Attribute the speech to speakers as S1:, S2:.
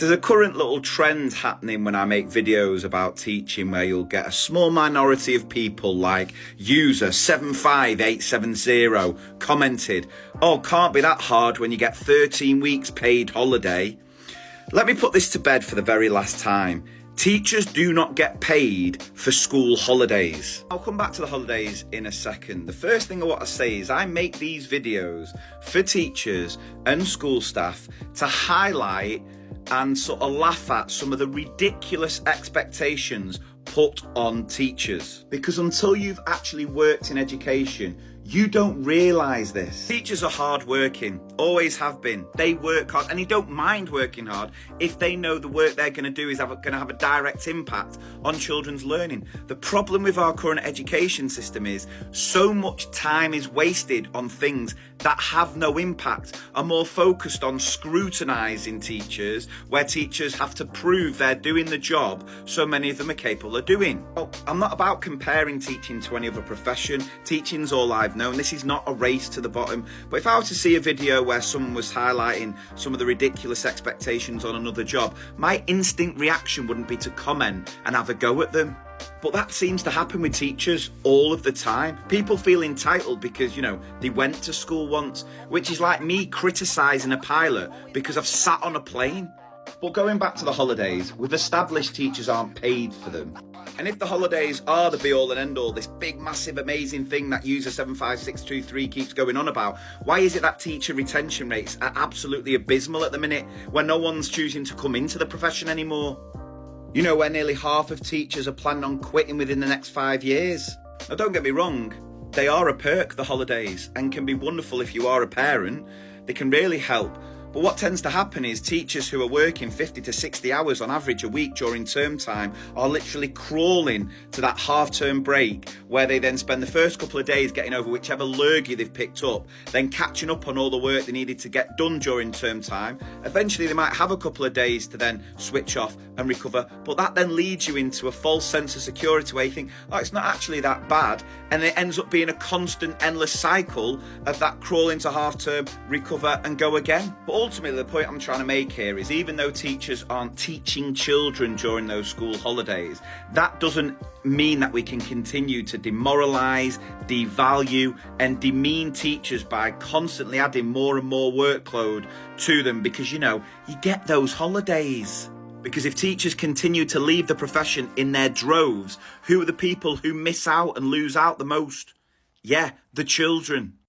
S1: There's a current little trend happening when I make videos about teaching where you'll get a small minority of people like user 75870 commented, "Oh, can't be that hard when you get 13 weeks paid holiday." Let me put this to bed for the very last time. Teachers do not get paid for school holidays. I'll come back to the holidays in a second. The first thing I want to say is I make these videos for teachers and school staff to highlight and sort of laugh at some of the ridiculous expectations put on teachers. Because until you've actually worked in education, you don't realise this. Teachers are hard working, always have been. They work hard and they don't mind working hard if they know the work they're going to do is going to have a direct impact on children's learning. The problem with our current education system is so much time is wasted on things that have no impact, are more focused on scrutinising teachers, where teachers have to prove they're doing the job so many of them are capable of doing. Well, I'm not about comparing teaching to any other profession. Teaching's all I've known. This is not a race to the bottom. But if I were to see a video where someone was highlighting some of the ridiculous expectations on another job, my instinct reaction wouldn't be to comment and have a go at them. But that seems to happen with teachers all of the time. People feel entitled because, they went to school once, which is like me criticising a pilot because I've sat on a plane. But going back to the holidays, we've established teachers aren't paid for them. And if the holidays are the be-all and end-all, this big, massive, amazing thing that user 75623 keeps going on about, why is it that teacher retention rates are absolutely abysmal at the minute when no one's choosing to come into the profession anymore? Where nearly half of teachers are planning on quitting within the next 5 years. Now, don't get me wrong, they are a perk, the holidays, and can be wonderful if you are a parent. They can really help. But what tends to happen is teachers who are working 50 to 60 hours on average a week during term time are literally crawling to that half-term break, where they then spend the first couple of days getting over whichever lurgy they've picked up, then catching up on all the work they needed to get done during term time. Eventually they might have a couple of days to then switch off and recover, but that then leads you into a false sense of security where you think, oh, it's not actually that bad, and it ends up being a constant, endless cycle of that crawl into half-term, recover and go again. But ultimately, the point I'm trying to make here is even though teachers aren't teaching children during those school holidays, that doesn't mean that we can continue to demoralise, devalue and demean teachers by constantly adding more and more workload to them because, you get those holidays. Because if teachers continue to leave the profession in their droves, who are the people who miss out and lose out the most? Yeah, the children.